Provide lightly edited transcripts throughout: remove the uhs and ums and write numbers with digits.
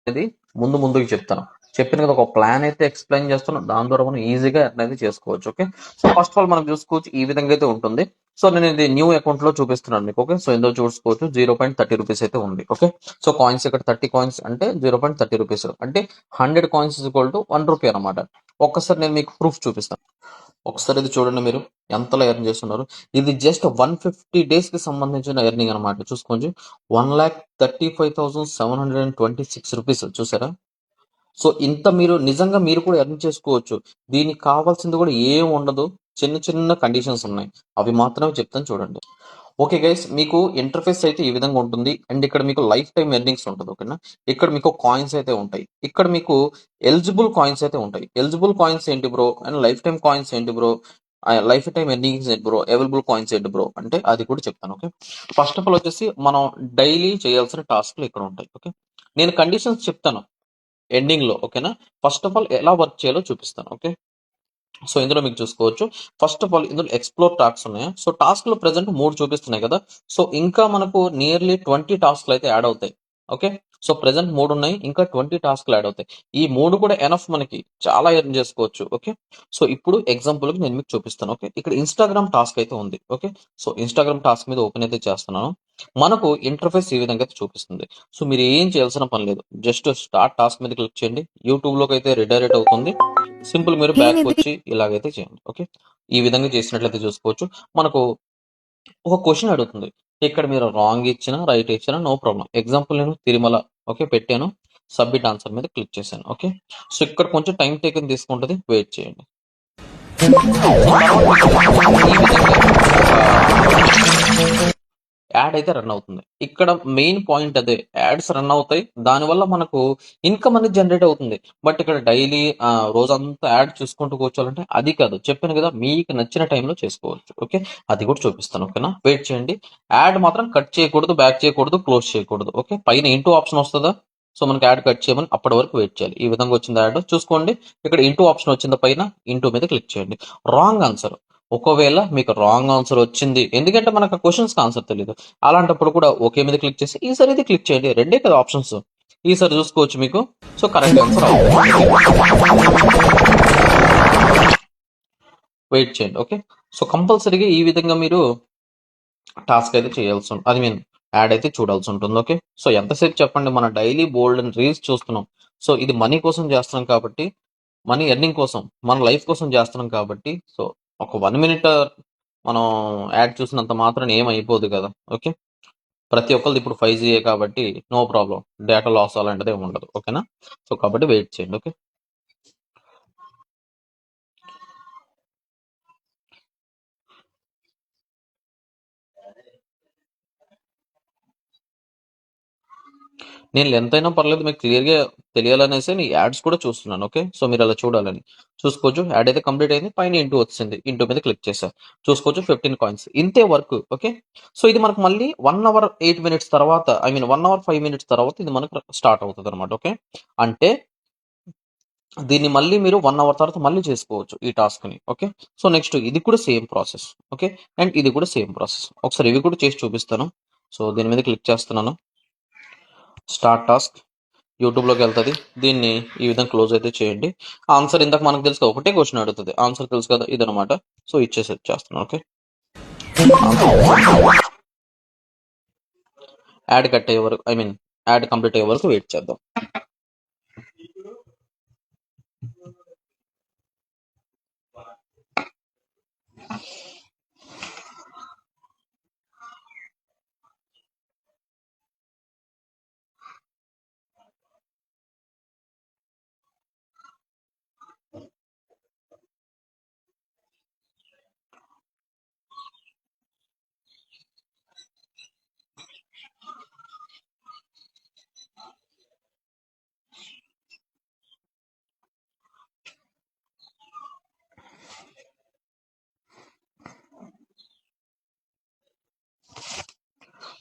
అనేది ముందుకు చెప్తాను. చెప్పిన కదా ఒక ప్లాన్ అయితే ఎక్స్ప్లెయిన్ చేస్తాను. దాని ద్వారా మనం ఈజీగా అనేది చేసుకోవచ్చు. Okay. So first of all మనం చూసుకోవచ్చు ఈ విధంగా అయితే ఉంటుంది. సో నేను ఇది న్యూ అకౌంట్ లో చూపిస్తున్నాను మీకు. ఓకే. సో ఇందులో చూసుకోవచ్చు 0.30 రూపీస్ అయితే ఉంది. ఓకే. సో కాయిన్స్ ఇక్కడ 30 కాయిన్స్ అంటే 0.30 రూపీస్ అంటే 100 కాయిన్స్ =1 రూపీ అనమాట. ఒక్కసారి నేను మీకు ప్రూఫ్ చూపిస్తాను. ఒకసారి ఇది చూడండి మీరు ఎంతలో ఎర్న్ చేస్తున్నారు. ఇది జస్ట్ 150 days కి సంబంధించిన ఎర్నింగ్ అనమాట. చూసుకోండి 1,35,726 రూపీస్ చూసారా. సో ఇంత మీరు నిజంగా మీరు కూడా ఎర్న్ చేసుకోవచ్చు. దీనికి కావాల్సింది కూడా ఏం ఉండదు. చిన్న చిన్న కండిషన్స్ ఉన్నాయి. అవి మాత్రమే చెప్తాను చూడండి. ఓకే గైస్, మీకు ఇంటర్ఫేస్ అయితే ఈ విధంగా ఉంటుంది. అండ్ ఇక్కడ మీకు లైఫ్ టైం ఎర్నింగ్స్ ఉంటుంది. ఓకేనా. ఇక్కడ మీకు కాయిన్స్ అయితే ఉంటాయి. ఇక్కడ మీకు ఎలిజిబుల్ కాయిన్స్ అయితే ఉంటాయి. ఎలిజిబుల్ కాయిన్స్ ఏంటి bro and life time coins ఏంటి బ్రో, లైఫ్ టైం ఎర్నింగ్స్ ఏంటి బ్రో, అవైలబుల్ కాయిన్స్ ఏంటి బ్రో అంటే అది కూడా చెప్తాను. ఓకే. ఫస్ట్ ఆఫ్ ఆల్ వచ్చేసి మనం డైలీ చేయాల్సిన టాస్క్లు ఇక్కడ ఉంటాయి. ఓకే. నేను కండిషన్స్ చెప్తాను ఎండింగ్ లో. ఓకేనా. ఫస్ట్ ఆఫ్ ఆల్ ఎలా వర్క్ చేయాలో చూపిస్తాను. ఓకే. సో ఇందులో మీకు చూసుకోవచ్చు. ఫస్ట్ ఆఫ్ ఆల్ ఇందులో ఎక్స్ప్లోర్ టాస్క్స్ ఉన్నాయి. సో టాస్క్ లో ప్రెసెంట్ 3 చూపిస్తున్నాయి కదా. సో ఇంకా మనకు నియర్లీ 20 టాస్క్లు అయితే యాడ్ అవుతాయి. ఓకే. సో ప్రెసెంట్ 3 ఉన్నాయి, ఇంకా 20 టాస్క్లు యాడ్ అవుతాయి. ఈ 3 కూడా ఎనఫ్, మనకి చాలా ఎర్న్ చేసుకోవచ్చు. ఓకే. సో ఇప్పుడు ఎగ్జాంపుల్ కి నేను మీకు చూపిస్తాను. ఓకే. ఇక్కడ ఇన్స్టాగ్రామ్ టాస్క్ అయితే ఉంది. ఓకే. సో ఇన్స్టాగ్రామ్ టాస్క్ మీద ఓపెన్ అయితే చేస్తున్నాను. మనకు ఇంటర్ఫేస్ ఈ విధంగా అయితే చూపిస్తుంది. సో మీరు ఏం చేయాల్సిన పని లేదు. జస్ట్ స్టార్ట్ టాస్క్ మీద క్లిక్ చేయండి. యూట్యూబ్ లోకి అయితే రిడైరెక్ట్ అవుతుంది. సింపుల్ మీరు బ్యాక్ వచ్చి ఇలాగైతే చేయండి. ఓకే. ఈ విధంగా చేసినట్లయితే చూసుకోవచ్చు. మనకు ఒక క్వశ్చన్ అడుగుతుంది. ఇక్కడ మీరు రాంగ్ ఇచ్చినా రైట్ ఇచ్చినా నో ప్రాబ్లం. ఎగ్జాంపుల్ నేను తిరుమల ఓకే పెట్టాను. సబ్మిట్ ఆన్సర్ మీద క్లిక్ చేశాను. ఓకే. సో ఇక్కడ కొంచెం టైం టేకన్ తీసుకుంటుంది, వెయిట్ చేయండి. సో తర్వాత ఈ విధంగా యాడ్ అయితే రన్ అవుతుంది. ఇక్కడ మెయిన్ పాయింట్ అదే, యాడ్స్ రన్ అవుతాయి. దానివల్ల మనకు ఇన్కమ్ అనేది జనరేట్ అవుతుంది. బట్ ఇక్కడ డైలీ రోజంతా యాడ్ చూసుకుంటూ కూర్చోవాలంటే అది కాదు. చెప్పాను కదా, మీకు నచ్చిన టైంలో చేసుకోవచ్చు. ఓకే. అది కూడా చూపిస్తాను. ఓకేనా. వెయిట్ చేయండి. యాడ్ మాత్రం కట్ చేయకూడదు, బ్యాక్ చేయకూడదు, క్లోజ్ చేయకూడదు. ఓకే. పైన ఇంటూ ఆప్షన్ వస్తుందా. సో మనకి యాడ్ కట్ చేయమని అప్పటి వరకు వెయిట్ చేయాలి. ఈ విధంగా వచ్చింది యాడ్ చూసుకోండి. ఇక్కడ ఇంటూ ఆప్షన్ వచ్చింది, పైన ఇంటూ మీద క్లిక్ చేయండి. రాంగ్ ఆన్సర్, ఒకవేళ మీకు రాంగ్ ఆన్సర్ వచ్చింది, ఎందుకంటే మనకు క్వశ్చన్స్ ఆన్సర్ తెలియదు, అలాంటప్పుడు కూడా ఓకే మీద క్లిక్ చేసి ఈసారి ఇది క్లిక్ చేయండి. రెండే కదా ఆప్షన్స్, ఈసారి చూసుకోవచ్చు మీకు. సో కరెక్ట్ ఆన్సర్ వెయిట్ చేయండి. ఓకే. సో కంపల్సరీగా ఈ విధంగా మీరు టాస్క్ అయితే చేయాల్సి ఉంటుంది. అది మీన్ యాడ్ అయితే చూడాల్సి ఉంటుంది. ఓకే. సో ఎంతసేపు చెప్పండి, మన డైలీ బోల్డ్ అండ్ రీల్స్ చూస్తున్నాం. సో ఇది మనీ కోసం చేస్తున్నాం కాబట్టి, మనీ ఎర్నింగ్ కోసం, మన లైఫ్ కోసం చేస్తున్నాం కాబట్టి, సో ఒక 1 minute మనం యాడ్ చూసినంత మాత్రం ఏం అయిపోదు కదా. ఓకే. ప్రతి ఒక్కరిది ఇప్పుడు 5G కాబట్టి నో ప్రాబ్లం, డేటా లాస్ అలాంటిది ఏమి ఉండదు. ఓకేనా. సో కాబట్టి వెయిట్ చేయండి. ఓకే. నేను ఎంతైనా పర్లేదు, మీకు క్లియర్గా తెలియాలనేసి నేను యాడ్స్ కూడా చూస్తున్నాను. ఓకే. సో మీరు అలా చూడాలని చూసుకోవచ్చు. యాడ్ అయితే కంప్లీట్ అయింది, పైన ఇంటూ వచ్చింది, ఇంటూ మీద క్లిక్ చేశారు. చూసుకోవచ్చు 15 కాయిన్స్, ఇంతే వర్క్. ఓకే. సో ఇది మనకు మళ్ళీ 1 hour 8 minutes తర్వాత, ఐ మీన్ 1 hour 5 minutes తర్వాత ఇది మనకు స్టార్ట్ అవుతుంది అనమాట. ఓకే. అంటే దీన్ని మళ్ళీ మీరు 1 hour తర్వాత మళ్ళీ చేసుకోవచ్చు ఈ టాస్క్ ని. ఓకే. సో నెక్స్ట్ ఇది కూడా సేమ్ ప్రాసెస్. ఓకే. అండ్ ఇది కూడా సేమ్ ప్రాసెస్. ఒకసారి ఇవి కూడా చేసి చూపిస్తాను. సో దీని మీద క్లిక్ చేస్తున్నాను. స్టార్ట్ టాస్క్ యూట్యూబ్లోకి వెళ్తుంది. దీన్ని ఈ విధంగా క్లోజ్ అయితే చేయండి. ఆన్సర్ ఇందాక మనకు తెలుసు కదా, ఒకటే క్వశ్చన్ అడుగుతుంది. ఆన్సర్ తెలుసు కదా, ఇదనమాట. సో ఇచ్చేసి చేస్తున్నాను. ఓకే. యాడ్ కట్ అయ్యే వరకు, ఐ మీన్ యాడ్ కంప్లీట్ అయ్యే వరకు వెయిట్ చేద్దాం.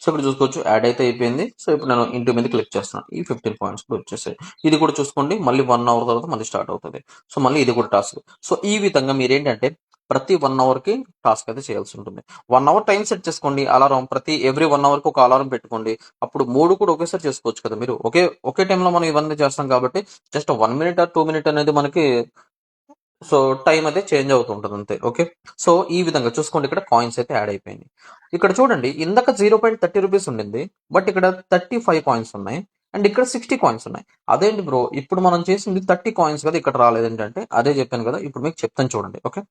సో ఇక్కడ చూసుకోవచ్చు యాడ్ అయితే అయిపోయింది. సో ఇప్పుడు నేను ఇంటి మీద క్లిక్ చేస్తున్నాను. ఈ 15 పాయింట్స్ కూడా వచ్చేసాయి. ఇది కూడా చూసుకోండి, మళ్ళీ 1 hour తర్వాత మళ్ళీ స్టార్ట్ అవుతుంది. సో మళ్ళీ ఇది కూడా టాస్క్. సో ఈ విధంగా మీరు ఏంటంటే ప్రతి 1 అవర్కి టాస్క్ అయితే చేయాల్సి ఉంటుంది. 1 అవర్ టైం సెట్ చేసుకోండి. అలారం ఎవ్రీ 1 అవర్కి ఒక అలారం పెట్టుకోండి. అప్పుడు 3 కూడా ఒకేసారి చేసుకోవచ్చు కదా మీరు. ఒకే టైంలో మనం ఇవన్నీ చేస్తాం కాబట్టి జస్ట్ 1 మినిట్ ఆర్ 2 మినిట్ అనేది మనకి సో టైం అయితే చేంజ్ అవుతూ ఉంటుంది అంతే. ఓకే, సో ఈ విధంగా చూసుకోండి. ఇక్కడ కాయిన్స్ అయితే యాడ్ అయిపోయింది. ఇక్కడ చూడండి, ఇందాక 0.30 రూపీస్ ఉండింది, బట్ ఇక్కడ 35 కాయిన్స్ ఉన్నాయి అండ్ ఇక్కడ 60 కాయిన్స్ ఉన్నాయి. అదేంటి బ్రో, ఇప్పుడు మనం చేసింది 30 కాయిన్స్ కదా, ఇక్కడ రాలేదు ఏంటంటే అదే చెప్పాను కదా, ఇప్పుడు మీకు చెప్తాను చూడండి. Okay,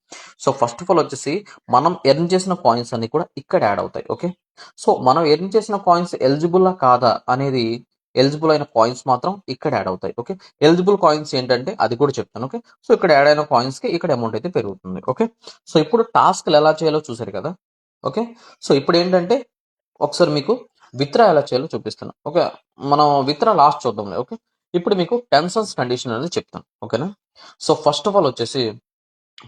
so first of all వచ్చేసి మనం ఎర్న్ చేసిన కాయిన్స్ అన్ని కూడా ఇక్కడ యాడ్ అవుతాయి. ఓకే, సో మనం ఎర్న్ చేసిన కాయిన్స్ ఎలిజిబుల్లా కాదా అనేది, ఎలిజిబుల్ అయిన కాయిన్స్ మాత్రం ఇక్కడ యాడ్ అవుతాయి. ఓకే, ఎలిజిబుల్ కాయిన్స్ ఏంటంటే అది కూడా చెప్తాను. ఓకే, సో ఇక్కడ యాడ్ అయిన కాయిన్స్ కి ఇక్కడ అమౌంట్ అయితే పెరుగుతుంది. ఓకే, సో ఇప్పుడు టాస్క్లు ఎలా చేయాలో చూసారు కదా. ఓకే, సో ఇప్పుడు ఏంటంటే ఒకసారి మీకు విత్డ్రా ఎలా చేయాలో చూపిస్తాను. ఓకే, మనం విత్డ్రా లాస్ట్ చూద్దాంలే. ఓకే, ఇప్పుడు మీకు టెన్సన్స్ కండిషన్ అనేది చెప్తాను. ఓకేనా, సో ఫస్ట్ ఆఫ్ ఆల్ వచ్చేసి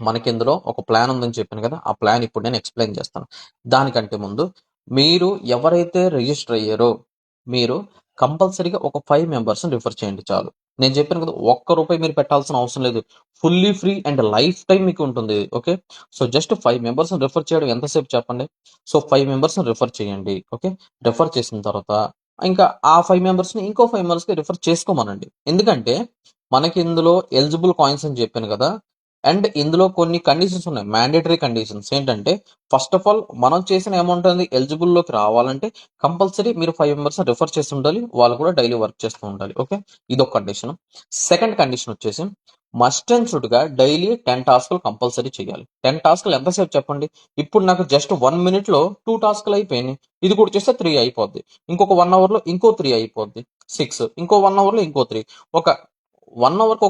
మనకి ఇందులో ఒక ప్లాన్ ఉందని చెప్పాను కదా, ఆ ప్లాన్ ఇప్పుడు నేను ఎక్స్ప్లెయిన్ చేస్తాను. దానికంటే ముందు మీరు ఎవరైతే రిజిస్టర్ అయ్యారో మీరు కంపల్సరీగా ఒక 5 మెంబర్స్ రిఫర్ చేయండి చాలు. నేను చెప్పాను కదా, ₹1 మీరు పెట్టాల్సిన అవసరం లేదు. Fully free and life time మీకు ఉంటుంది. Okay, so just 5 members refer చేయడం ఎంతసేపు చెప్పండి. సో 5 మెంబర్స్ రిఫర్ చేయండి. ఓకే, రిఫర్ చేసిన తర్వాత ఇంకా ఆ 5 మెంబర్స్ ని ఇంకో 5 మెంబర్స్ కి రిఫర్ చేసుకోమనండి. ఎందుకంటే మనకి ఇందులో ఎలిజిబుల్ కాయిన్స్ అని చెప్పాను కదా, అండ్ ఇందులో కొన్ని కండిషన్స్ ఉన్నాయి, మ్యాండేటరీ కండిషన్స్. ఏంటంటే ఫస్ట్ ఆఫ్ ఆల్ మనం చేసిన అమౌంట్ అనేది ఎలిజిబుల్ లోకి రావాలంటే కంపల్సరీ మీరు 5 మెంబర్స్ రిఫర్ చేసి ఉండాలి, వాళ్ళు కూడా డైలీ వర్క్ చేస్తూ ఉండాలి. ఓకే, ఇదొక కండిషన్. సెకండ్ కండిషన్ వచ్చేసి మస్ట్ అండ్ షుడ్ గా డైలీ 10 టాస్క్లు కంపల్సరీ చేయాలి. 10 టాస్క్లు ఎంతసేపు చెప్పండి. ఇప్పుడు నాకు జస్ట్ 1 మినిట్ లో 2 టాస్క్లు అయిపోయినాయి. ఇది కూడా చేస్తే 3 అయిపోద్ది. ఇంకొక 1 అవర్ లో ఇంకో 3 అయిపోద్ది, 6. ఇంకో 1 అవర్ లో ఇంకో 3. ఒక 1 అవర్ కి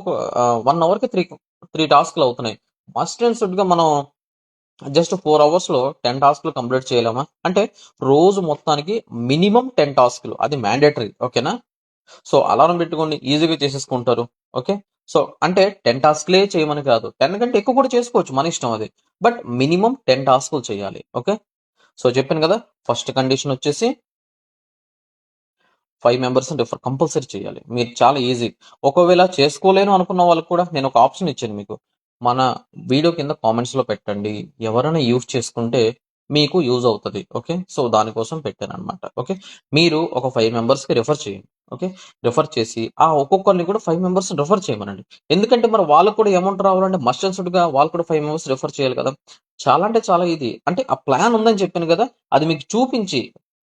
1 అవర్ కి 3 టాస్క్లు అవుతున్నాయి. మస్ట్ అండ్ షుడ్ గా మనం జస్ట్ 4 అవర్స్ లో 10 టాస్క్లు కంప్లీట్ చేయలేమా అంటే, రోజు మొత్తానికి మినిమం 10 టాస్క్లు, అది మ్యాండేటరీ. ఓకేనా, సో అలారం పెట్టుకోండి, ఈజీగా చేసేసుకుంటారు. ఓకే, సో అంటే 10 టాస్క్లే చేయమని కాదు, 10 కంటే ఎక్కువ కూడా చేసుకోవచ్చు, మన ఇష్టం అది. బట్ మినిమం 10 టాస్క్లు చేయాలి. ఓకే, సో చెప్పాను కదా, ఫస్ట్ కండిషన్ వచ్చేసి 5 మెంబర్స్ రిఫర్ కంపల్సరీ చేయాలి. మీరు చాలా ఈజీ. ఒకవేళ చేసుకోలేను అనుకున్న వాళ్ళకి కూడా నేను ఒక ఆప్షన్ ఇచ్చాను మీకు. మన వీడియో కింద కామెంట్స్ లో పెట్టండి, ఎవరైనా యూజ్ చేసుకుంటే మీకు యూజ్ అవుతుంది. ఓకే, సో దానికోసం పెట్టాను అనమాట. ఓకే, మీరు ఒక 5 మెంబర్స్ కి రిఫర్ చేయండి. ఓకే, రిఫర్ చేసి ఆ ఒక్కొక్కరిని కూడా 5 మెంబర్స్ రిఫర్ చేయమనండి. ఎందుకంటే మరి వాళ్ళకు కూడా అమౌంట్ రావాలంటే మస్ట్ అండ్ షుడ్ గా వాళ్ళు కూడా 5 మెంబర్స్ రిఫర్ చేయాలి కదా. చాలా అంటే చాలా ఇది, అంటే ఆ ప్లాన్ ఉందని చెప్పాను కదా, అది మీకు చూపించి,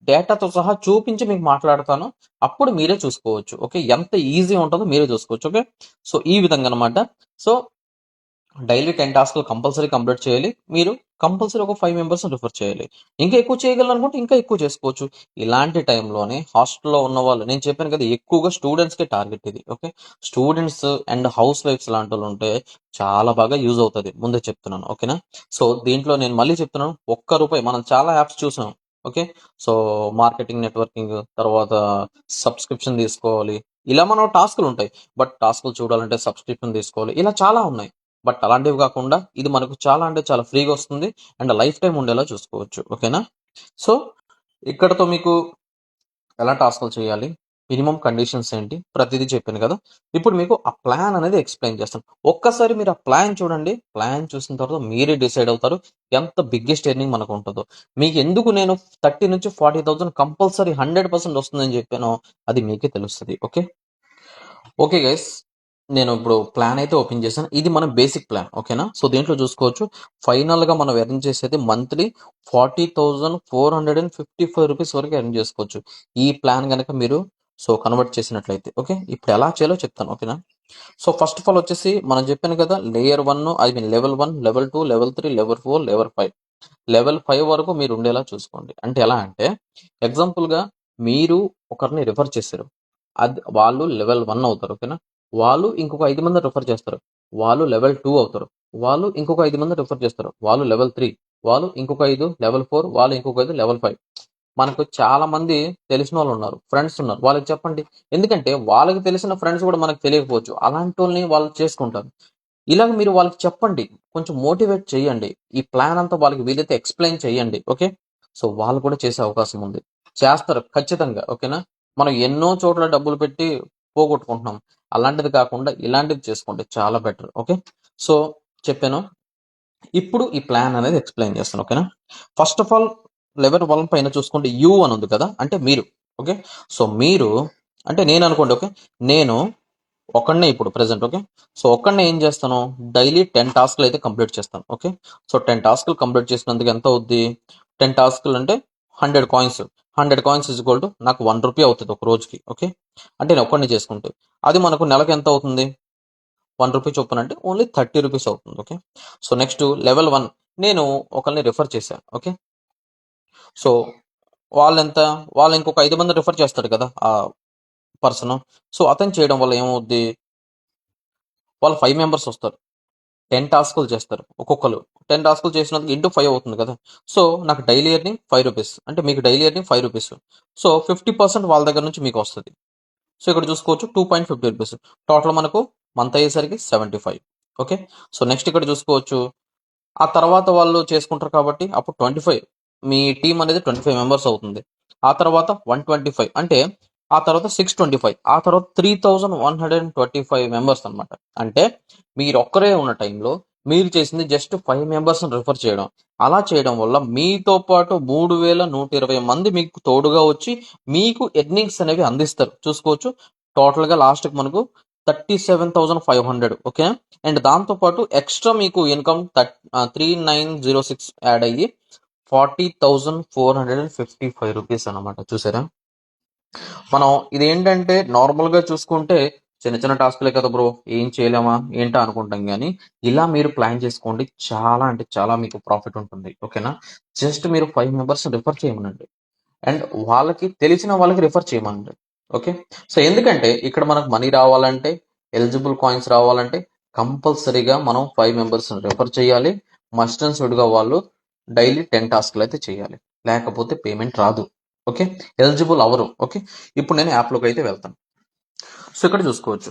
డేటాతో సహా చూపించి మీకు మాట్లాడతాను. అప్పుడు మీరే చూసుకోవచ్చు. ఓకే, ఎంత ఈజీ ఉంటుందో మీరే చూసుకోవచ్చు. ఓకే, సో ఈ విధంగా అనమాట. సో డైలీ 10 టాస్క్లు కంపల్సరీ కంప్లీట్ చేయాలి. మీరు కంపల్సరీ ఒక 5 మెంబర్స్ రిఫర్ చేయాలి. ఇంకా ఎక్కువ చేయగలనుకుంటే ఇంకా ఎక్కువ చేసుకోవచ్చు. ఇలాంటి టైంలోనే హాస్టల్లో ఉన్న వాళ్ళు, నేను చెప్పాను కదా, ఎక్కువగా స్టూడెంట్స్ కి టార్గెట్ ఇది. ఓకే, స్టూడెంట్స్ అండ్ హౌస్ వైఫ్స్ లాంటి వాళ్ళు ఉంటే చాలా బాగా యూజ్ అవుతుంది, ముందే చెప్తున్నాను. ఓకేనా, సో దీంట్లో నేను మళ్ళీ చెప్తున్నాను, ₹1 మనం చాలా యాప్స్ చూసాం. ఓకే, సో మార్కెటింగ్, నెట్వర్కింగ్, తర్వాత సబ్స్క్రిప్షన్ తీసుకోవాలి, ఇలా మనం టాస్క్లు ఉంటాయి. బట్ టాస్క్లు చూడాలంటే సబ్స్క్రిప్షన్ తీసుకోవాలి, ఇలా చాలా ఉన్నాయి. బట్ అలాంటివి కాకుండా ఇది మనకు చాలా అంటే చాలా ఫ్రీగా వస్తుంది అండ్ లైఫ్ టైం ఉండేలా చూసుకోవచ్చు. ఓకేనా, సో ఇక్కడతో మీకు ఎలా టాస్క్లు చేయాలి, మినిమం కండిషన్స్ ఏంటి, ప్రతిదీ చెప్పాను కదా. ఇప్పుడు మీకు ఆ ప్లాన్ అనేది ఎక్స్ప్లెయిన్ చేస్తాను. ఒక్కసారి మీరు ఆ ప్లాన్ చూడండి. ప్లాన్ చూసిన తర్వాత మీరే డిసైడ్ అవుతారు ఎంత బిగ్గెస్ట్ ఎర్నింగ్ మనకు ఉంటుందో. మీకు ఎందుకు నేను 30 నుంచి 40,000 కంపల్సరీ 100% వస్తుందని చెప్పానో అది మీకే తెలుస్తుంది. ఓకే, ఓకే గైస్, నేను ఇప్పుడు ప్లాన్ అయితే ఓపెన్ చేశాను. ఇది మన బేసిక్ ప్లాన్. ఓకేనా, సో దీంట్లో చూసుకోవచ్చు, ఫైనల్ గా మనం ఎర్న్ చేసేది మంత్లీ 40,455 రూపీస్ వరకు ఎర్న్ చేసుకోవచ్చు, ఈ ప్లాన్ కనుక మీరు సో కన్వర్ట్ చేసినట్లయితే. ఓకే, ఇప్పుడు ఎలా చేయాలో చెప్తాను. ఓకేనా, సో ఫస్ట్ ఆఫ్ ఆల్ వచ్చేసి మనం చెప్పాను కదా, layer 1, level 1, level 2, level 3, level 4, level 5 వరకు మీరు ఉండేలా చూసుకోండి. అంటే ఎలా అంటే, ఎగ్జాంపుల్ గా మీరు ఒకరిని రిఫర్ చేశారు, అది వాళ్ళు లెవెల్ 1 అవుతారు. ఓకేనా, వాళ్ళు ఇంకొక 5 మంది రిఫర్ చేస్తారు, వాళ్ళు లెవెల్ 2 అవుతారు. వాళ్ళు ఇంకొక 5 మంది రిఫర్ చేస్తారు, వాళ్ళు లెవెల్ 3. వాళ్ళు ఇంకొక 5 లెవెల్ 4, వాళ్ళు ఇంకొక 5 లెవెల్ 5. మనకు చాలా మంది తెలిసిన వాళ్ళు ఉన్నారు, ఫ్రెండ్స్ ఉన్నారు, వాళ్ళకి చెప్పండి. ఎందుకంటే వాళ్ళకి తెలిసిన ఫ్రెండ్స్ కూడా మనకు తెలియకపోవచ్చు, అలాంటి వాళ్ళని వాళ్ళు చేసుకుంటారు. ఇలాగ మీరు వాళ్ళకి చెప్పండి, కొంచెం మోటివేట్ చేయండి, ఈ ప్లాన్ అంతా వాళ్ళకి వీలైతే ఎక్స్ప్లెయిన్ చేయండి. ఓకే, సో వాళ్ళు కూడా చేసే అవకాశం ఉంది, చేస్తారు ఖచ్చితంగా. ఓకేనా, మనం ఎన్నో చోట్ల డబ్బులు పెట్టి పోగొట్టుకుంటున్నాం, అలాంటిది కాకుండా ఇలాంటిది చేసుకోండి, చాలా బెటర్. ఓకే, సో చెప్పాను. ఇప్పుడు ఈ ప్లాన్ అనేది ఎక్స్ప్లెయిన్ చేస్తాను. ఓకేనా? ఫస్ట్ ఆఫ్ ఆల్ లెవెల్ 1 పైన చూసుకుంటే యూ అని ఉంది కదా, అంటే మీరు. ఓకే, సో మీరు అంటే నేను అనుకోండి. ఓకే, నేను ఒక్కడనే ఇప్పుడు ప్రెసెంట్. ఓకే, సో ఒక్కడనే ఏం చేస్తాను, డైలీ 10 టాస్క్లు అయితే కంప్లీట్ చేస్తాను. ఓకే, సో 10 టాస్క్లు కంప్లీట్ చేసినందుకు ఎంత అవుద్ది, 10 టాస్క్లు అంటే 100 coins. 100 coins is equal to నాకు 1 రూపీ అవుతుంది ఒక రోజుకి. ఓకే, అంటే నేను ఒక్కడిని చేసుకుంటే అది మనకు నెలకు ఎంత అవుతుంది, 1 రూపీ చొప్పున అంటే ఓన్లీ 30 రూపీస్ అవుతుంది. ఓకే, సో నెక్స్ట్ లెవెల్ 1 నేను ఒకరిని రిఫర్ చేశాను. ఓకే, సో వాళ్ళెంత, వాళ్ళు ఇంకొక 5 మంది రిఫర్ చేస్తాడు కదా ఆ పర్సన్. సో అతను చేయడం వల్ల ఏమవుద్ది, వాళ్ళు 5 మెంబర్స్ వస్తారు, 10 టాస్కులు చేస్తారు ఒక్కొక్కరు. 10 టాస్కులు చేసినందుకు ఇంటూ 5 అవుతుంది కదా. సో నాకు డైలీ ఎర్నింగ్ 5 రూపీస్, అంటే మీకు డైలీ ఎర్నింగ్ 5 రూపీస్. సో 50% వాళ్ళ దగ్గర నుంచి మీకు వస్తుంది. సో ఇక్కడ చూసుకోవచ్చు 2.50 రూపీస్. టోటల్ మనకు మంత్ అయ్యేసరికి 75. ఓకే, సో నెక్స్ట్ ఇక్కడ చూసుకోవచ్చు, ఆ తర్వాత వాళ్ళు చేసుకుంటారు కాబట్టి అప్పుడు 25, మీ టీం అనేది 25 మెంబర్స్ అవుతుంది. ఆ తర్వాత 125, అంటే ఆ తర్వాత 625, ఆ తర్వాత 3125 మెంబర్స్ అనమాట. అంటే మీరు ఒక్కరే ఉన్న టైంలో మీరు చేసింది జస్ట్ 5 మెంబర్స్ రిఫర్ చేయడం. అలా చేయడం వల్ల మీతో పాటు 3120 మంది మీకు తోడుగా వచ్చి మీకు ఎర్నింగ్స్ అనేవి అందిస్తారు. చూసుకోవచ్చు, టోటల్ గా లాస్ట్ కి మనకు 37,500. ఓకే, అండ్ దాంతో పాటు ఎక్స్ట్రా మీకు ఇన్కమ్ 3906 యాడ్ అయ్యి 40,455 రూపీస్ అనమాట. చూసారా, మనం ఇదేంటంటే నార్మల్ గా చూసుకుంటే చిన్న చిన్న టాస్క్లే కదా బ్రో, ఏం చేయలేమా ఏంటా అనుకుంటాం, కానీ ఇలా మీరు ప్లాన్ చేసుకోండి, చాలా అంటే చాలా మీకు ప్రాఫిట్ ఉంటుంది. ఓకేనా, జస్ట్ మీరు 5 మెంబర్స్ రిఫర్ చేయమనండి, అండ్ వాళ్ళకి తెలిసిన వాళ్ళకి రిఫర్ చేయమనండి. ఓకే, సో ఎందుకంటే ఇక్కడ మనకు మనీ రావాలంటే, ఎలిజిబుల్ కాయిన్స్ రావాలంటే కంపల్సరీగా మనం 5 మెంబర్స్ రిఫర్ చేయాలి. మస్ట్ అండ్ షుడ్ గా వాళ్ళు డైలీ 10 టాస్క్లు అయితే చేయాలి, లేకపోతే పేమెంట్ రాదు. Okay, eligible hour. ఓకే, ఇప్పుడు నేను యాప్లోకి అయితే వెళ్తాను. సో ఇక్కడ చూసుకోవచ్చు,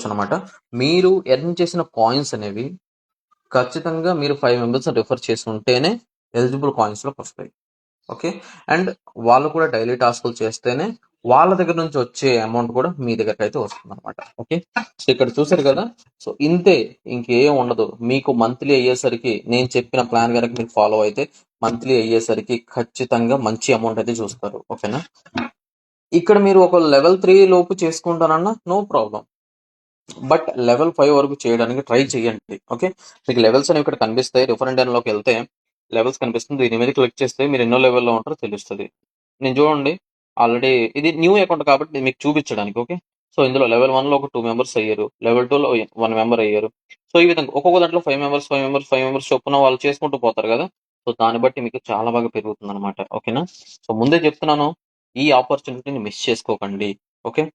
అనమాట, మీరు ఎర్న్ చేసిన కాయిన్స్ అనేవి ఖచ్చితంగా మీరు 5 మెంబర్స్ రిఫర్ చేసి ఉంటేనే ఎలిజిబుల్ కాయిన్స్ లోకి వస్తాయి. ఓకే, అండ్ వాళ్ళు కూడా డైలీ టాస్కులు చేస్తేనే వాళ్ళ దగ్గర నుంచి వచ్చే అమౌంట్ కూడా మీ దగ్గరకు అయితే వస్తుంది అనమాట. ఓకే, సో ఇక్కడ చూసారు కదా, సో ఇంతే, ఇంకేం ఉండదు. మీకు మంత్లీ అయ్యేసరికి నేను చెప్పిన ప్లాన్ కనుక మీరు ఫాలో అయితే మంత్లీ అయ్యేసరికి ఖచ్చితంగా మంచి అమౌంట్ అయితే చూస్తారు. ఓకేనా, ఇక్కడ మీరు ఒక లెవెల్ 3 లోపు చేసుకుంటానన్నా నో ప్రాబ్లం, బట్ లెవెల్ 5 వరకు చేయడానికి ట్రై చేయండి. ఓకే, మీకు లెవెల్స్ అనేవి ఇక్కడ కనిపిస్తాయి. రిఫరెండ్ లోకి వెళ్తే లెవెల్స్ కనిపిస్తుంది, దీని మీద క్లిక్ చేస్తే మీరు ఎన్నో లెవెల్లో ఉంటారో తెలుస్తుంది. నేను చూడండి, ఆల్రెడీ ఇది న్యూ అకౌంట్ కాబట్టి ఇది మీకు చూపించడానికి. ఓకే, సో ఇందులో లెవెల్ 1 లో ఒక 2 మెంబర్స్ అయ్యారు, లెవెల్ 2 లో 1 మెంబర్ అయ్యారు. సో ఈ విధంగా ఒక్కొక్క దాంట్లో 5 మెంబర్స్ 5 మెంబర్స్ 5 మెంబర్స్ చొప్పున వాళ్ళు చేసుకుంటూ పోతారు కదా. సో దాన్ని బట్టి మీకు చాలా బాగా పెరుగుతుంది అనమాట. ఓకేనా, సో ముందే చెప్తున్నాను, ఈ ఆపర్చునిటీని మిస్ చేసుకోకండి. ఓకే,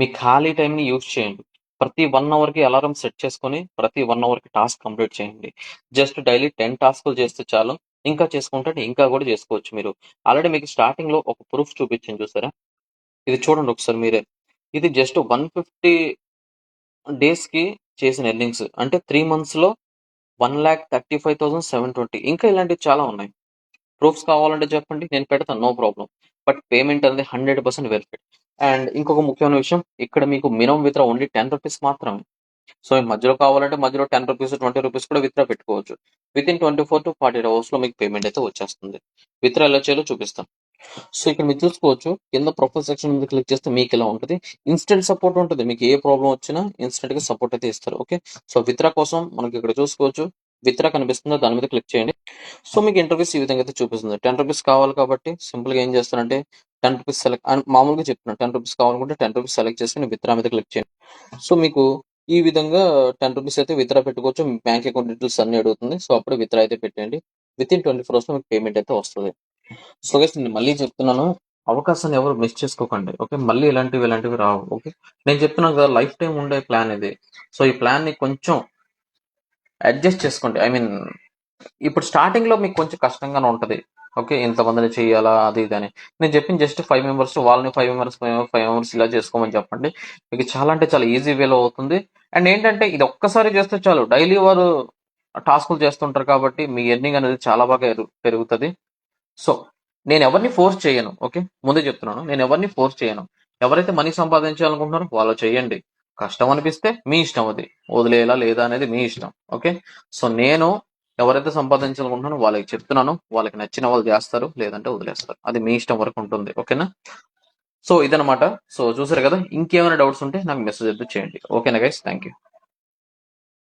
మీ ఖాళీ టైంని యూజ్ చేయండి. ప్రతి 1 అవర్కి అలారం సెట్ చేసుకొని ప్రతి 1 అవర్కి టాస్క్ కంప్లీట్ చేయండి. జస్ట్ డైలీ 10 టాస్కులు చేస్తే చాలు. ఇంకా చేసుకుంటే ఇంకా కూడా చేసుకోవచ్చు మీరు. ఆల్రెడీ మీకు స్టార్టింగ్ లో ఒక ప్రూఫ్ చూపించాను చూసారా, ఇది చూడండి ఒకసారి మీరే. ఇది జస్ట్ 150 డేస్ కి చేసిన ఎర్నింగ్స్, అంటే 3 మంత్స్ లో 1,35,720. ఇంకా ఇలాంటివి చాలా ఉన్నాయి. ప్రూఫ్స్ కావాలంటే చెప్పండి, నేను పెడతాను, నో ప్రాబ్లం. బట్ పేమెంట్ అనేది 100% వెరిఫైడ్. అండ్ ఇంకొక ముఖ్యమైన విషయం, ఇక్కడ మీకు మినిమం విత్డ్రా ఓన్లీ 10 రూపీస్ మాత్రమే. సో మధ్యలో కావాలంటే మధ్యలో 10 రూపీస్ 20 రూపీస్ కూడా విత్డ్రా పెట్టుకోవచ్చు. విత్ ఇన్ 24 to 48 అవర్స్ లో మీకు పేమెంట్ అయితే వచ్చేస్తుంది. విత్డ్రా ఎలా చేయాలో చూపిస్తాను. సో ఇక్కడ మీరు చూసుకోవచ్చు, కింద ప్రొఫైల్ సెక్షన్ మీద క్లిక్ చేస్తే మీకు ఇలా ఉంటుంది. ఇన్స్టెంట్ సపోర్ట్ ఉంటుంది, మీకు ఏ ప్రాబ్లం వచ్చినా ఇన్స్టెంట్ గా సపోర్ట్ అయితే ఇస్తారు. ఓకే, సో విత్డ్రా కోసం మనకి ఇక్కడ చూసుకోవచ్చు, విత్డ్రా కనిపిస్తుందో దాని మీద క్లిక్ చేయండి. సో మీకు ఇంటర్వ్యూస్ ఈ విధంగా అయితే చూపిస్తుంది. 10 రూపీస్ కావాలి కాబట్టి సింపుల్ గా ఏం చేస్తారంటే 10 రూపీస్ సెలెక్ట్ అని మామూలుగా చెప్తున్నాను. 10 రూపీస్ కావాలనుకుంటే 10 రూపీస్ సెలెక్ట్ చేసుకుని విత్డ్రా మీద క్లిక్ చేయండి. సో మీకు ఈ విధంగా 10 రూపీస్ అయితే విత్డ్రా పెట్టుకోవచ్చు. మీ బ్యాంక్ అకౌంట్ డీటెయిల్స్ అన్ని అడుగుతుంది. సో అప్పుడు విత్డ్రా అయితే పెట్టండి. విత్ ఇన్ 24 అవర్స్ లో మీకు పేమెంట్ అయితే వస్తుంది. సో గైస్ నేను మళ్ళీ చెప్తున్నాను, అవకాశాన్ని ఎవరు మిస్ చేసుకోకండి. ఓకే, మళ్ళీ ఇలాంటివి రావు. ఓకే, నేను చెప్తున్నాను కదా, లైఫ్ టైం ఉండే ప్లాన్ ఇది. సో ఈ ప్లాన్ ని కొంచెం అడ్జస్ట్ చేసుకోండి. ఐ మీన్ ఇప్పుడు స్టార్టింగ్ లో మీకు కొంచెం కష్టంగానే ఉంటది. ఓకే, ఇంతమందిని చేయాలా అది ఇది అని. నేను చెప్పింది జస్ట్ 5 మెంబర్స్, వాళ్ళని 5 మెంబర్స్ 5 మెంబర్స్ ఇలా చేసుకోమని చెప్పండి. మీకు చాలా అంటే చాలా ఈజీ వేలో అవుతుంది. అండ్ ఏంటంటే ఇది ఒక్కసారి చేస్తే చాలు, డైలీ వారు టాస్కులు చేస్తుంటారు కాబట్టి మీ ఎర్నింగ్ అనేది చాలా బాగా పెరుగుతుంది. సో నేను ఎవరిని ఫోర్స్ చేయను. ఓకే, ముందే చెప్తున్నాను, నేను ఎవరిని ఫోర్స్ చేయను. ఎవరైతే మనీ సంపాదించాలనుకుంటున్నారో వాళ్ళు చేయండి. కష్టం అనిపిస్తే మీ ఇష్టం, అది వదిలేయాలా లేదా అనేది మీ ఇష్టం. ఓకే, సో నేను ఎవరైతే సంపాదించాలనుకుంటున్నానో వాళ్ళకి చెప్తున్నాను, వాళ్ళకి నచ్చిన వాళ్ళు చేస్తారు, లేదంటే వదిలేస్తారు. అది మీ ఇష్టం వరకు ఉంటుంది. ఓకేనా? సో ఇదనమాట. సో చూసారు కదా, ఇంకేమైనా డౌట్స్ ఉంటే నాకు మెసేజ్ అయితే చేయండి. ఓకేనా గైస్? Thank you.